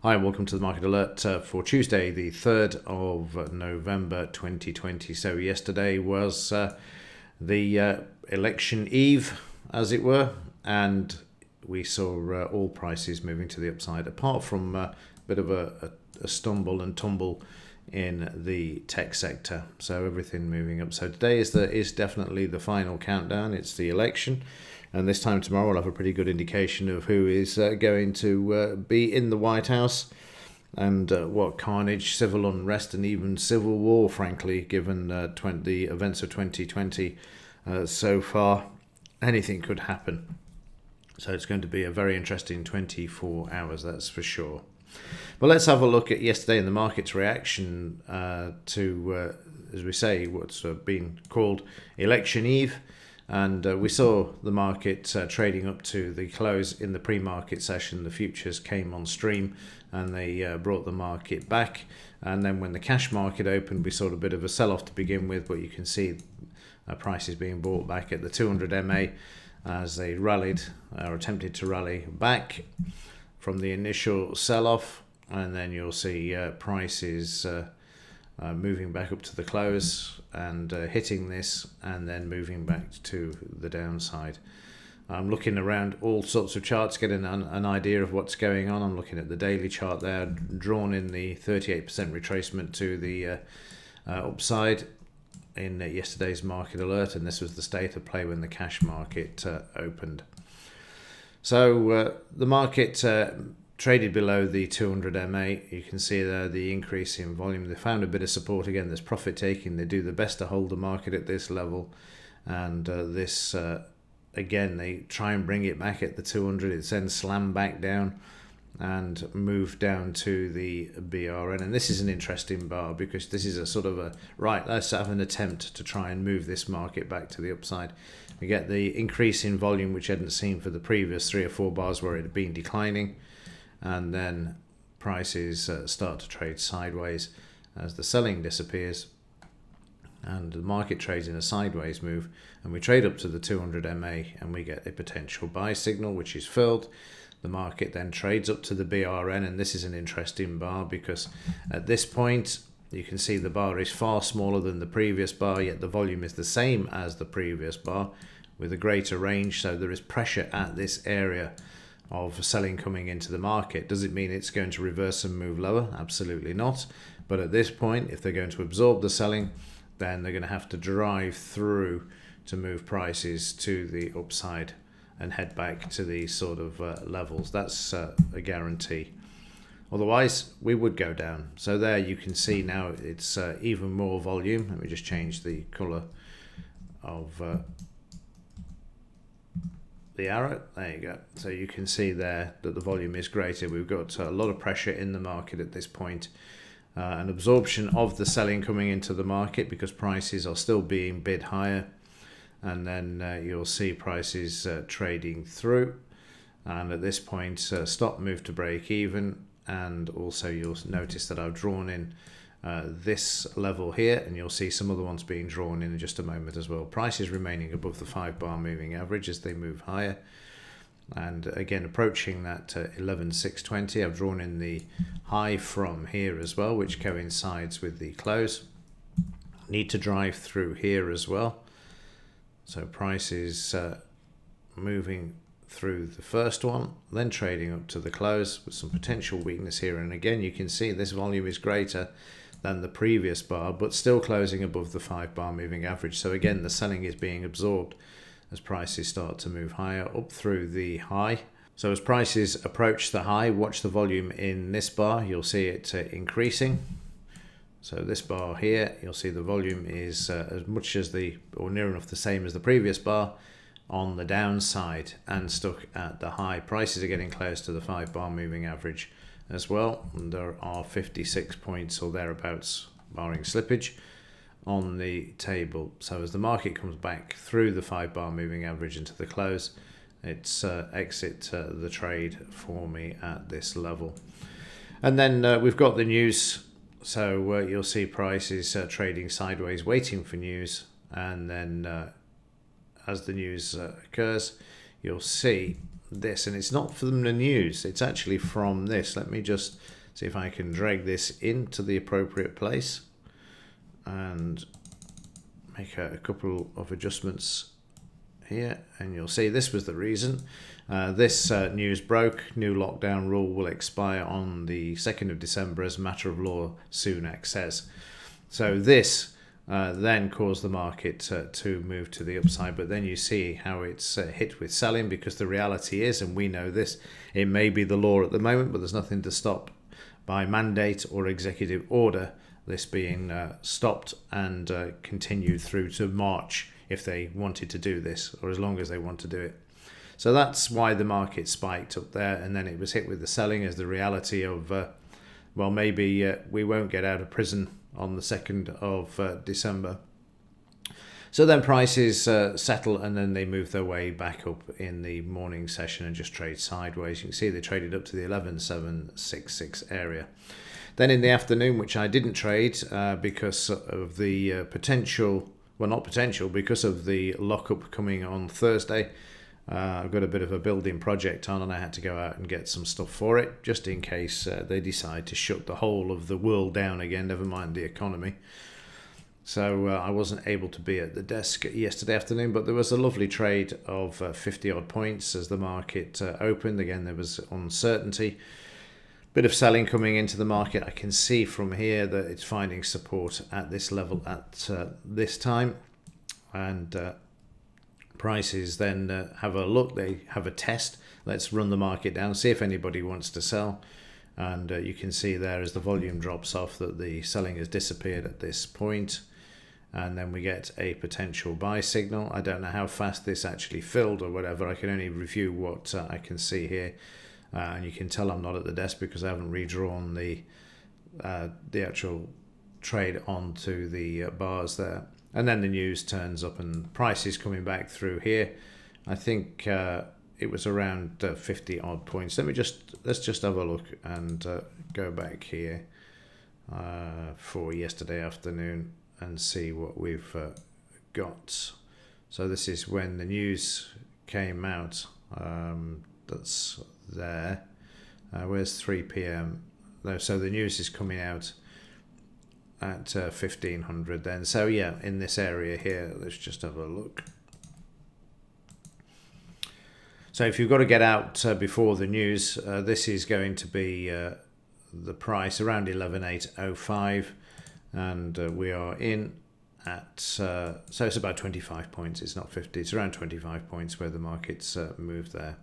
Hi, and welcome to the Market Alert for Tuesday, the 3rd of November 2020. So yesterday was the election eve, as it were, and we saw all prices moving to the upside, apart from a bit of a stumble and tumble in the tech sector. So everything moving up. So today is definitely the final countdown. It's the election. And this time tomorrow, we'll have a pretty good indication of who is going to be in the White House and what carnage, civil unrest, and even civil war, frankly, given the events of 2020 so far. Anything could happen. So it's going to be a very interesting 24 hours, that's for sure. Well, let's have a look at yesterday in the market's reaction to, as we say, what's been called Election Eve. And we saw the market trading up to the close in the pre-market session. The futures came on stream and they brought the market back. And then when the cash market opened, we saw a bit of a sell-off to begin with, but you can see prices being bought back at the 200 MA as they rallied or attempted to rally back from the initial sell-off. And then you'll see prices moving back up to the close and hitting this and then moving back to the downside. I'm looking around all sorts of charts, getting an idea of what's going on. I'm looking at the daily chart there, drawn in the 38% retracement to the upside in yesterday's market alert, and this was the state of play when the cash market opened. So the market traded below the 200 MA. You can see there the increase in volume. They found a bit of support again. There's profit taking. They do the best to hold the market at this level, and this again they try and bring it back at the 200. It's then slammed back down and moved down to the BRN. And this is an interesting bar because this is a sort of a right. Let's have an attempt to try and move this market back to the upside. We get the increase in volume which I hadn't seen for the previous 3 or 4 bars where it had been declining. And then prices start to trade sideways as the selling disappears and the market trades in a sideways move, and we trade up to the 200 MA and we get a potential buy signal which is filled. The market then trades up to the BRN, and this is an interesting bar because at this point you can see the bar is far smaller than the previous bar, yet the volume is the same as the previous bar with a greater range. So there is pressure at this area of selling coming into the market. Does it mean it's going to reverse and move lower? Absolutely not. But at this point, if they're going to absorb the selling, then they're going to have to drive through to move prices to the upside and head back to these sort of levels. That's a guarantee. Otherwise, we would go down. So there you can see now it's even more volume. Let me just change the color of the arrow. There you go. So you can see there that the volume is greater. We've got a lot of pressure in the market at this point. An absorption of the selling coming into the market because prices are still being bid higher. And then you'll see prices trading through. And at this point, stop, move to break even. And also you'll notice that I've drawn in this level here, and you'll see some other ones being drawn in just a moment as well. Prices remaining above the 5-bar moving average as they move higher, and again approaching that 11,620. I've drawn in the high from here as well, which coincides with the close. Need to drive through here as well. So prices moving through the first one, then trading up to the close with some potential weakness here. And again, you can see this volume is greater than the previous bar, but still closing above the 5-bar moving average. So again, the selling is being absorbed as prices start to move higher up through the high. So as prices approach the high, watch the volume in this bar. You'll see it increasing. So this bar here, you'll see the volume is as much as or near enough the same as the previous bar on the downside and stuck at the high. Prices are getting close to the 5-bar moving average as well, and there are 56 points or thereabouts barring slippage on the table. So as the market comes back through the 5-bar moving average into the close, it's exit the trade for me at this level. And then we've got the news. So you'll see prices trading sideways waiting for news, and then as the news occurs, you'll see this, and it's not from the news, it's actually from this. Let me just see if I can drag this into the appropriate place and make a couple of adjustments here, and you'll see this was the reason. This news broke. New lockdown rule will expire on the 2nd of December as a matter of law, Sunak says. So this then caused the market to move to the upside, but then you see how it's hit with selling, because the reality is, and we know this, it may be the law at the moment, but there's nothing to stop by mandate or executive order this being stopped and continued through to March if they wanted to do this, or as long as they want to do it. So that's why the market spiked up there, and then it was hit with the selling as the reality of, well, maybe we won't get out of prison on the 2nd of December. So then prices settle, and then they move their way back up in the morning session and just trade sideways. You can see they traded up to the 11,766 area. Then in the afternoon, which I didn't trade because of the because of the lockup coming on Thursday. I've got a bit of a building project on, and I had to go out and get some stuff for it, just in case they decide to shut the whole of the world down again, never mind the economy. So I wasn't able to be at the desk yesterday afternoon, but there was a lovely trade of 50 odd points as the market opened. Again, there was uncertainty. Bit of selling coming into the market. I can see from here that it's finding support at this level at this time, and prices then have a look. They have a test. Let's run the market down, see if anybody wants to sell, and you can see there as the volume drops off that the selling has disappeared at this point, and then we get a potential buy signal. I don't know how fast this actually filled or whatever. I can only review what I can see here. And you can tell I'm not at the desk because I haven't redrawn the actual trade onto the bars there. And then the news turns up and prices coming back through here. I think it was around 50 odd points. Let's just have a look and go back here for yesterday afternoon and see what we've got. So this is when the news came out. That's there. Where's 3 p.m? No, so the news is coming out at 1500 then. So yeah, in this area here, let's just have a look. So if you've got to get out before the news, this is going to be the price around 11,805, and we are in at so it's about 25 points. It's not 50. It's around 25 points where the market's moved there.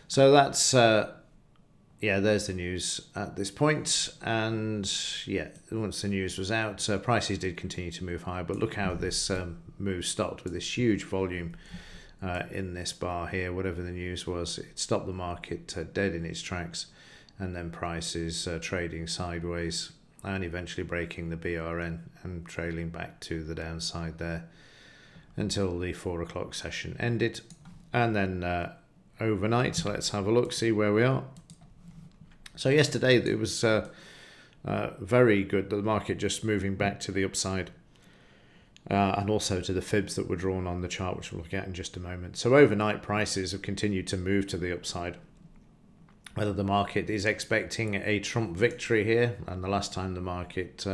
So that's, there's the news at this point. And yeah, once the news was out, prices did continue to move higher. But look how this move stopped with this huge volume in this bar here. Whatever the news was, it stopped the market dead in its tracks. And then prices trading sideways and eventually breaking the BRN and trailing back to the downside there until the 4 o'clock session ended. And then overnight, let's have a look, see where we are. So yesterday it was very good, the market just moving back to the upside, and also to the fibs that were drawn on the chart, which we'll look at in just a moment. So overnight prices have continued to move to the upside. Whether the market is expecting a Trump victory here, and the last time the market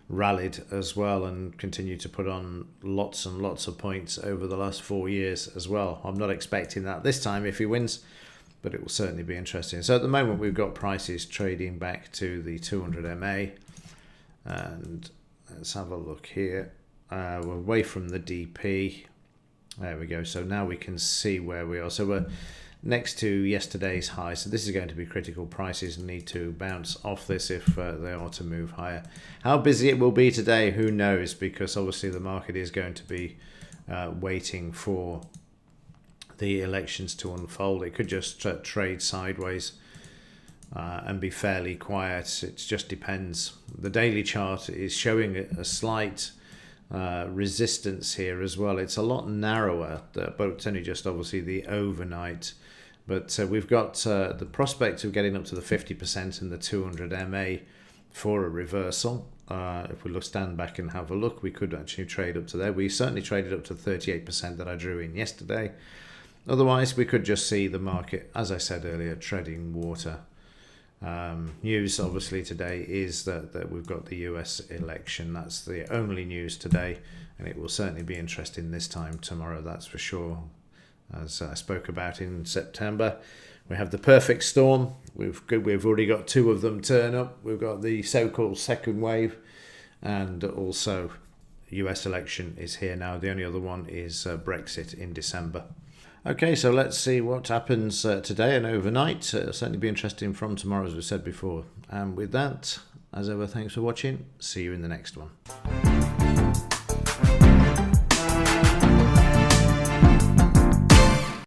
rallied as well and continued to put on lots and lots of points over the last 4 years as well. I'm not expecting that this time if he wins, but it will certainly be interesting. So at the moment we've got prices trading back to the 200 MA, and let's have a look here. We're away from the DP. There we go. So now we can see where we are. So we're next to yesterday's high, so this is going to be critical. Prices need to bounce off this if they are to move higher. How busy it will be today, who knows, because obviously the market is going to be waiting for the elections to unfold. It could just trade sideways and be fairly quiet. It just depends. The daily chart is showing a slight resistance here as well. It's a lot narrower, but it's only just obviously the overnight. But we've got the prospect of getting up to the 50% and the 200 MA for a reversal. If we stand back and have a look, we could actually trade up to there. We certainly traded up to 38% that I drew in yesterday. Otherwise, we could just see the market, as I said earlier, treading water. News obviously today is that we've got the US election. That's the only news today, and it will certainly be interesting this time tomorrow, that's for sure. As I spoke about in September, we have the perfect storm. We've already got 2 of them turn up. We've got the so-called second wave, and also US election is here now. The only other one is Brexit in December. Okay, so let's see what happens today and overnight. It'll certainly be interesting from tomorrow, as we said before. And with that, as ever, thanks for watching. See you in the next one.